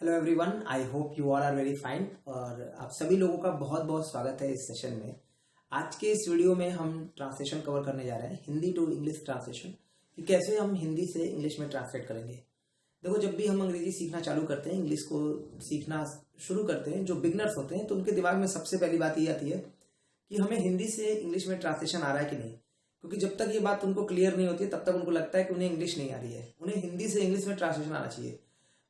Hello everyone, I hope you all are very fine. और आप सभी लोगों का बहुत बहुत स्वागत है इस सेशन में। आज के इस वीडियो में हम ट्रांसलेशन कवर करने जा रहे हैं, हिंदी टू इंग्लिश ट्रांसलेशन, कि कैसे हम हिंदी से इंग्लिश में ट्रांसलेट करेंगे। देखो, जब भी हम अंग्रेजी सीखना चालू करते हैं, इंग्लिश को सीखना शुरू करते हैं, जो बिगनर्स होते हैं तो उनके दिमाग में सबसे पहली बात ये आती है कि हमें हिंदी से इंग्लिश में ट्रांसलेशन आ रहा है कि नहीं। क्योंकि जब तक ये बात उनको क्लियर नहीं होती है तब तक उनको लगता है कि उन्हें इंग्लिश नहीं आ रही है, उन्हें हिंदी से इंग्लिश में ट्रांसलेशन आना चाहिए।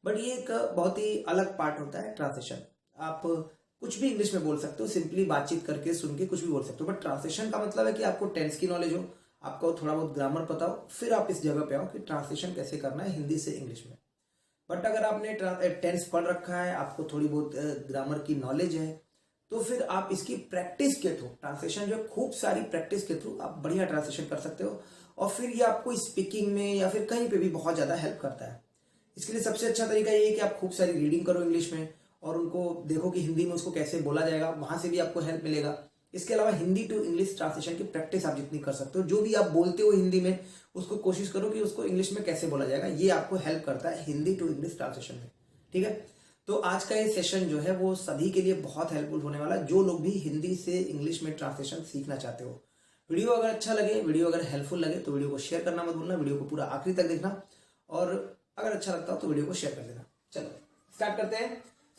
बट ये एक बहुत ही अलग पार्ट होता है ट्रांसलेशन। आप कुछ भी इंग्लिश में बोल सकते हो, सिंपली बातचीत करके सुन के कुछ भी बोल सकते हो। बट ट्रांसलेशन का मतलब है कि आपको टेंस की नॉलेज हो, आपको थोड़ा बहुत ग्रामर पता हो, फिर आप इस जगह पे आओ कि ट्रांसलेशन कैसे करना है हिंदी से इंग्लिश में। बट अगर आपने टेंस पढ़ रखा है, आपको थोड़ी बहुत ग्रामर की नॉलेज है, तो फिर आप इसकी प्रैक्टिस के थ्रू, ट्रांसलेशन जो खूब सारी प्रैक्टिस के थ्रू आप बढ़िया ट्रांसलेशन कर सकते हो। और फिर ये आपको स्पीकिंग में या फिर कहीं पे भी बहुत ज़्यादा हेल्प करता है। इसके लिए सबसे अच्छा तरीका ये है कि आप खूब सारी रीडिंग करो इंग्लिश में, और उनको देखो कि हिंदी में उसको कैसे बोला जाएगा, वहां से भी आपको हेल्प मिलेगा। इसके अलावा हिंदी टू इंग्लिश ट्रांसलेशन की प्रैक्टिस आप जितनी कर सकते हो, जो भी आप बोलते हो हिंदी में उसको कोशिश करो कि उसको इंग्लिश में कैसे बोला जाएगा। ये आपको हेल्प करता है हिंदी टू इंग्लिश ट्रांसलेशन में। ठीक है, तो आज का ये सेशन जो है वो सभी के लिए बहुत हेल्पफुल होने वाला है, जो लोग भी हिंदी से इंग्लिश में ट्रांसलेशन सीखना चाहते हो। वीडियो अगर अच्छा लगे, वीडियो अगर हेल्पफुल लगे तो वीडियो को शेयर करना मत भूलना, वीडियो को पूरा आखिरी तक देखना, और अगर अच्छा लगता हो तो वीडियो को शेयर कर देना। चलो स्टार्ट करते हैं।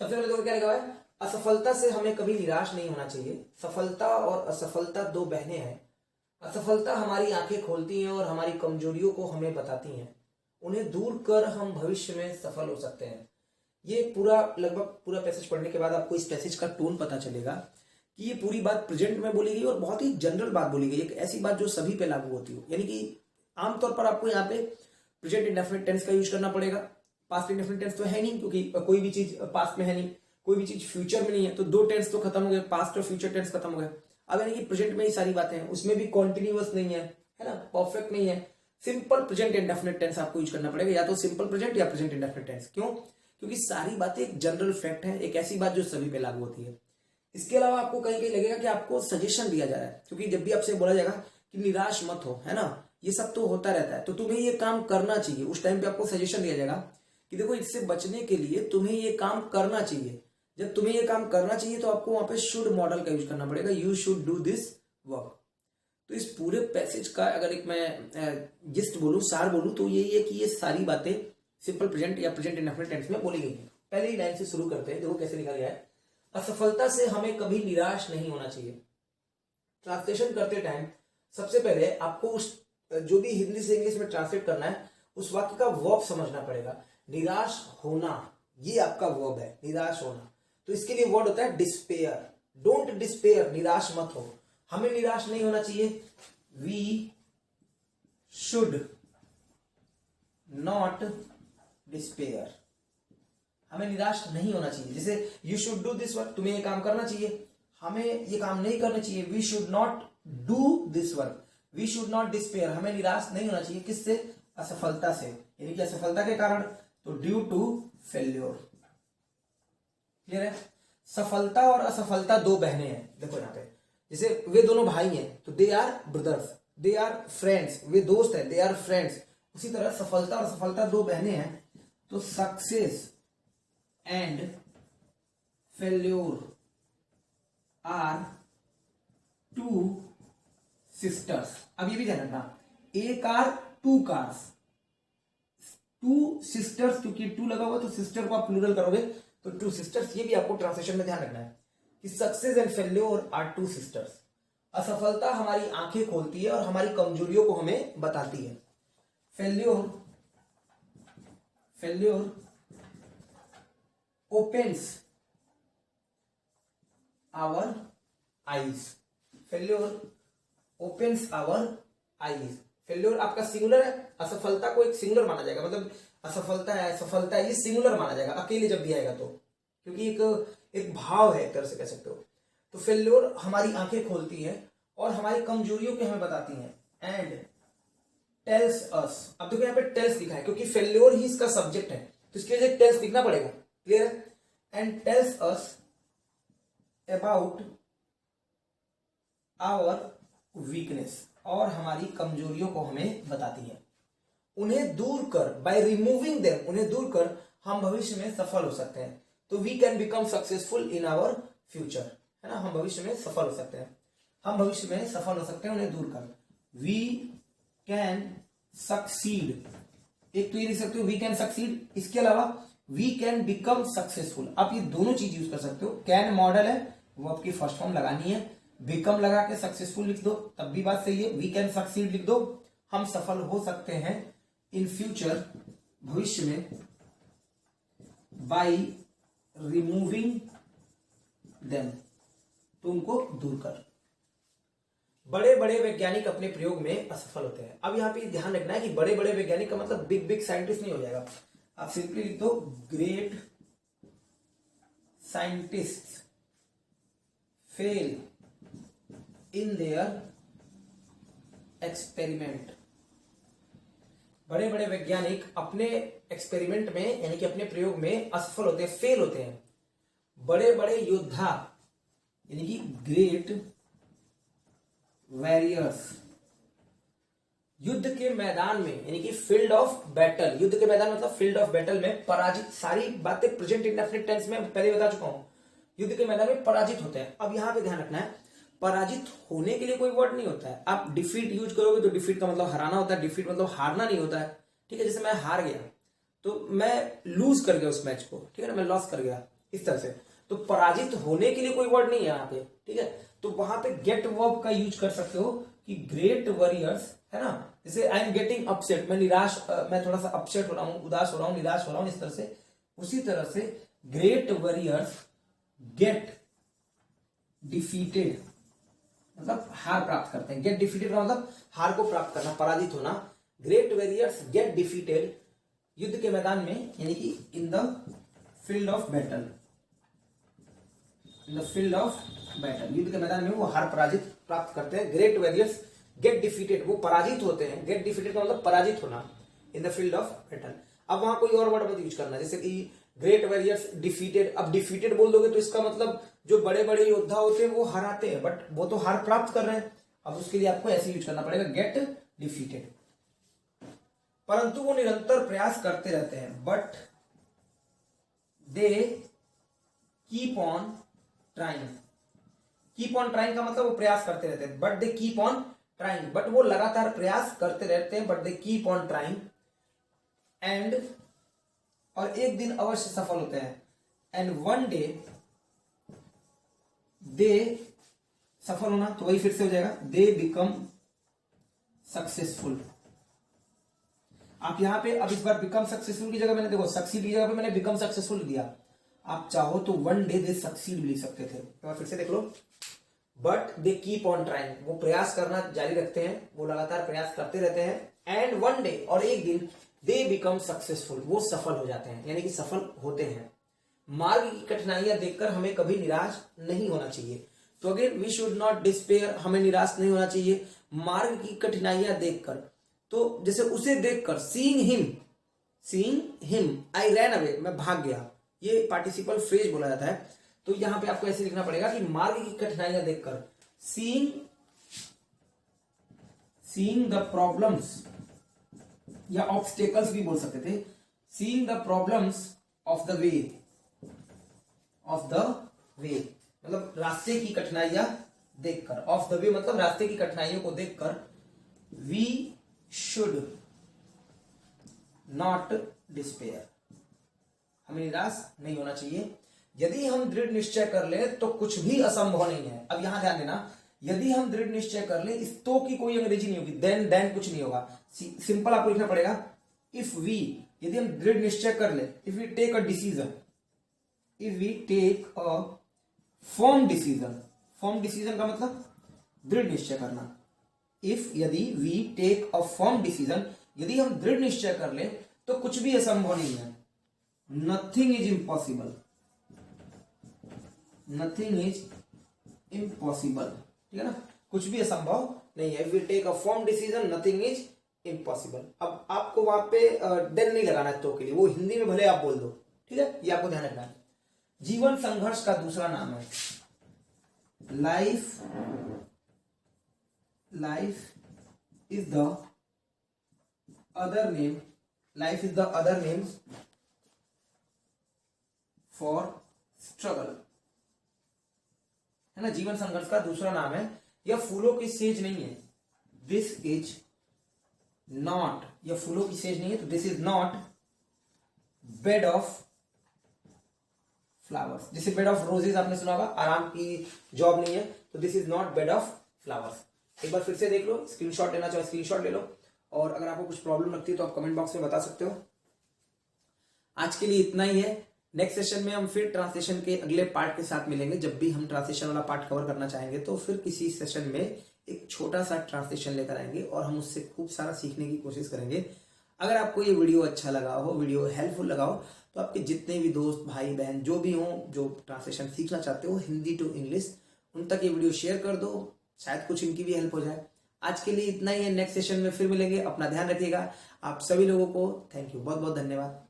सबसे पहले तो क्या लिखा हुआ है, असफलता से हमें कभी निराश नहीं होना चाहिए। सफलता और असफलता दो बहनें हैं। असफलता हमारी आंखें खोलती हैं और हमारी कमजोरियों को हमें बताती हैं। उन्हें दूर कर हम भविष्य में सफल हो सकते हैं। ये पूरा लगभग पूरा पैसेज पढ़ने के बाद आपको इस पैसेज का टोन पता चलेगा कि ये पूरी बात प्रेजेंट में बोली गई और बहुत ही जनरल बात बोली गई, एक ऐसी बात जो सभी पे लागू होती हो। यानी कि आमतौर पर आपको यहाँ पे प्रेजेंट इंडेफिनिट टेंस का यूज करना पड़ेगा। पास्ट इंडेफिनिट टेंस तो है नहीं, क्योंकि कोई भी चीज पास्ट में है नहीं, कोई भी चीज फ्यूचर में नहीं है। तो दो टेंस तो खत्म हो गए, पास्ट और फ्यूचर टेंस खत्म हो गए। अब यानी कि प्रेजेंट में ही सारी बातें हैं, उसमें भी कॉन्टिन्यूअस नहीं है ना, परफेक्ट नहीं है। सिंपल प्रेजेंट इंडेफिनिट टेंस आपको यूज करना पड़ेगा, या तो सिंपल प्रेजेंट या प्रेजेंट इंडेफिनिट टेंस। क्यों? क्योंकि सारी बातें एक जनरल फैक्ट है, एक ऐसी बात जो सभी पे लागू होती है। इसके अलावा आपको कहीं कहीं लगेगा कि आपको सजेशन दिया जा रहा है, क्योंकि जब भी आपसे बोला जाएगा कि निराश मत हो, है ना, ये सब तो होता रहता है, तो तुम्हें ये काम करना चाहिए। उस टाइम पे आपको सजेशन दिया जाएगा कि देखो, इससे बचने के लिए तुम्हें ये काम करना चाहिए। जब तुम्हें ये काम करना चाहिए तो आपको वहां पे शुड मॉडल का यूज करना पड़ेगा, you should do this work. तो इस पूरे पैसेज का अगर एक मैं जिस्ट बोलूं, सार बोलूं, तो यही है कि ये सारी बातें सिंपल प्रेजेंट या प्रेजेंट इंडेफिनिट टेंस में बोली गई है। पहली लाइन से शुरू करते हैं, देखो कैसे लिखा गया है। असफलता से हमें कभी निराश नहीं होना चाहिए। ट्रांसलेशन करते टाइम सबसे पहले आपको उस जो भी हिंदी से इंग्लिश में ट्रांसलेट करना है उस वाक्य का वर्ब समझना पड़ेगा। निराश होना, ये आपका वर्ब है, निराश होना। तो इसके लिए वर्ड होता है डिस्पेयर। डोंट डिस्पेयर, निराश मत हो। हमें निराश नहीं होना चाहिए। वी शुड नॉट डिस्पेयर, हमें निराश नहीं होना चाहिए। जैसे you should do this work, तुम्हें ये काम करना चाहिए, हमें ये काम नहीं करना चाहिए। We should not do this work, we should not despair, हमें निराश नहीं होना चाहिए। किससे? असफलता से, यानी कि असफलता के कारण, तो ड्यू टू फेल्योर। क्लियर है? सफलता और असफलता दो बहनें हैं। देखो यहाँ पे, जैसे वे दोनों भाई हैं तो they are brothers, they are friends, वे दोस्त हैं, दे आर फ्रेंड्स। उसी तरह सफलता और असफलता दो बहनें हैं, तो success and failure are two sisters. अब ये भी ध्यान रखना, a car two cars, two sisters, क्योंकि टू लगा हुआ तो सिस्टर को आप प्लूरल करोगे तो टू सिस्टर्स। ये भी आपको ट्रांसलेशन में ध्यान रखना है कि success and failure are two sisters. असफलता हमारी आंखें खोलती है और हमारी कमजोरियों को हमें बताती है। Failure opens our eyes, failure opens our eyes। Failure आपका सिंगुलर है, असफलता को एक सिंगुलर माना जाएगा, मतलब असफलता है, सफलता है, ये सिंगुलर माना जाएगा अकेले जब भी आएगा तो, क्योंकि एक भाव है, एक तरह से कह सकते हो। तो फेल्योर हमारी आंखें खोलती है और हमारी कमजोरियों को हमें बताती हैं। एंड टेल्स अस, अब देखो यहाँ पे टेल्स लिखा है क्योंकि फेल्योर ही इसका सब्जेक्ट है, तो इसके लिए टेल्स लिखना पड़ेगा। क्लियर है? And tells us about our weakness, और हमारी कमजोरियों को हमें बताती है। उन्हें दूर कर, बाय रिमूविंग देम, उन्हें दूर कर हम भविष्य में सफल हो सकते हैं। तो we can become successful in our future, है ना, हम भविष्य में सफल हो सकते हैं, हम भविष्य में सफल हो सकते हैं उन्हें दूर कर। वी कैन सक्सीड, एक तो ये लिख सकते हो वी कैन सक्सीड, इसके अलावा वी कैन बिकम सक्सेसफुल। आप ये दोनों चीज यूज कर सकते हो। कैन मॉडल है, वो आपकी फर्स्ट फॉर्म लगानी है, बिकम लगा के सक्सेसफुल लिख दो तब भी बात सही है। वी कैन सक्सीड लिख दो, हम सफल हो सकते हैं इन फ्यूचर, भविष्य में, बाई रिमूविंग देम, तो उनको दूर कर। बड़े बड़े वैज्ञानिक अपने प्रयोग में असफल होते हैं। अब यहां पे ध्यान रखना है कि बड़े बड़े वैज्ञानिक का मतलब बिग बिग साइंटिस्ट नहीं हो जाएगा। आप सिंपली लिख दो great scientist fail in their experiment. बड़े बड़े वैज्ञानिक अपने एक्सपेरिमेंट में यानी कि अपने प्रयोग में असफल होते हैं, फेल होते हैं। बड़े बड़े योद्धा यानी कि ग्रेट वॉरियर्स युद्ध के मैदान में यानी कि फील्ड ऑफ बैटल, युद्ध के मैदान मतलब फील्ड ऑफ बैटल में पराजित, सारी बातें प्रेजेंट इंडेफिनिट टेंस में पहले बता चुका हूं, युद्ध के मैदान में पराजित होते हैं। अब यहां पे ध्यान रखना है, पराजित होने के लिए कोई वर्ड नहीं होता है। आप डिफीट यूज करोगे तो डिफीट का मतलब हराना होता है, डिफीट मतलब हारना नहीं होता है, ठीक है। जैसे मैं हार गया तो मैं लूज कर गया उस मैच को, ठीक है ना, मैं लॉस कर गया, इस तरह से। तो पराजित होने के लिए कोई वर्ड नहीं है यहाँ पे, ठीक है। तो वहां पे गेट वर्ब का यूज कर सकते हो कि ग्रेट वॉरियर्स, है ना, जैसे आई एम गेटिंग अपसेट, मैं निराश, मैं थोड़ा सा अपसेट हो रहा हूं, उदास हो रहा हूं, निराश हो रहा हूं, इस तरह से। उसी तरह से ग्रेट वॉरियर्स गेट डिफीटेड मतलब हार प्राप्त करते हैं। गेट डिफीटेड का मतलब हार को प्राप्त करना, पराजित होना। ग्रेट वॉरियर्स गेट डिफीटेड युद्ध के मैदान में यानी कि in the field of battle, in the field of battle, युद्ध के मैदान में वो हार पराजित प्राप्त करते हैं। ग्रेट वॉरियर्स गेट डिफीटेड, वो पराजित होते हैं। गेट डिफीटेड का मतलब पराजित होना, in the field of battle. अब वहां कोई और वर्ड मत यूज करना, जैसे कि ग्रेट वॉरियर्स डिफीटेड। अब डिफीटेड बोल दोगे तो इसका मतलब जो बड़े बड़े योद्धा होते हैं वो हराते हैं, बट वो तो हार प्राप्त कर रहे हैं। अब उसके लिए आपको ऐसे यूज करना पड़ेगा, गेट डिफीटेड। परंतु वो निरंतर प्रयास करते रहते हैं, but they keep on trying. Keep on trying का मतलब वो प्रयास करते रहते हैं, but they keep on trying, but वो लगातार प्रयास करते रहते हैं, but they keep on trying. And, और एक दिन अवश्य सफल होते हैं। एंड वन डे दे, सफल होना तो वही फिर से हो जाएगा, दे बिकम सक्सेसफुल। आप यहां पे अब इस बार बिकम सक्सेसफुल की जगह मैंने, देखो सक्सीड की जगह पे मैंने बिकम सक्सेसफुल दिया। आप चाहो तो वन डे दे सक्सीड भी लिख सकते थे। तो फिर से देख लो, but they keep on trying, वो प्रयास करना जारी रखते हैं, वो लगातार प्रयास करते रहते हैं। एंड वन डे, और एक दिन, दे बिकम सक्सेसफुल, वो सफल हो जाते हैं, यानी कि सफल होते हैं। मार्ग की कठिनाइयां देखकर हमें कभी निराश नहीं होना चाहिए। तो again we should not despair, हमें निराश नहीं होना चाहिए मार्ग की कठिनाइयां देखकर। तो जैसे उसे देखकर, seeing him I ran away, मैं भाग गया, ये पार्टिसिपल फ्रेज बोला जाता है। तो यहां पे आपको ऐसे लिखना पड़ेगा कि मार्ग की कठिनाइयां देखकर, सीइंग द प्रॉब्लम्स, या ऑब्स्टेकल्स भी बोल सकते थे, seeing the problems of the way, मतलब रास्ते की कठिनाइयां देखकर, ऑफ द वे मतलब रास्ते की कठिनाइयों को देखकर, वी शुड नॉट डिस्पेयर, हमें निराश नहीं होना चाहिए। यदि हम दृढ़ निश्चय कर ले तो कुछ भी असंभव नहीं है। अब यहां ध्यान देना, यदि हम दृढ़ निश्चय कर ले, इस तो की कोई अंग्रेजी नहीं होगी, देन कुछ नहीं होगा, सिंपल आपको लिखना पड़ेगा इफ वी, यदि हम दृढ़ निश्चय कर ले, if we take a decision, if we take a firm decision, firm decision का मतलब दृढ़ निश्चय करना। इफ, यदि, we take a firm decision, यदि हम दृढ़ निश्चय कर ले तो कुछ भी असंभव नहीं है। Nothing is impossible, nothing is impossible, ठीक है ना, कुछ भी असंभव नहीं है। We take a firm decision, nothing is impossible. अब आपको वहां पे देन नहीं लगाना है तो के लिए, वो हिंदी में भले आप बोल दो, ठीक है, ये आपको ध्यान रखना है। जीवन संघर्ष का दूसरा नाम है life, is the other name for struggle, है ना, जीवन संघर्ष का दूसरा नाम है। यह फूलों की सेज नहीं है, दिस इज नॉट, यह फूलों की सेज नहीं है, तो this is not bed of flowers. जैसे बेड ऑफ रोजेज आपने सुना होगा, आराम की जॉब नहीं है, तो this is not bed of flowers. एक बार फिर से देख लो, स्क्रीनशॉट लेना चाहो स्क्रीनशॉट ले लो, और अगर आपको कुछ प्रॉब्लम लगती है तो आप कमेंट बॉक्स में बता सकते हो। आज के लिए इतना ही है। नेक्स्ट सेशन में हम फिर ट्रांसलेशन के अगले पार्ट के साथ मिलेंगे। जब भी हम ट्रांसलेशन वाला पार्ट कवर करना चाहेंगे तो फिर किसी सेशन में एक छोटा सा ट्रांसलेशन लेकर आएंगे और हम उससे खूब सारा सीखने की कोशिश करेंगे। अगर आपको ये वीडियो अच्छा लगा हो, वीडियो हेल्पफुल लगा हो, तो आपके जितने भी दोस्त भाई बहन जो भी हों जो ट्रांसलेशन सीखना चाहते हो हिंदी टू इंग्लिश, उन तक ये वीडियो शेयर कर दो, शायद कुछ इनकी भी हेल्प हो जाए। आज के लिए इतना ही है, नेक्स्ट सेशन में फिर मिलेंगे। अपना ध्यान रखिएगा। आप सभी लोगों को थैंक यू, बहुत बहुत धन्यवाद।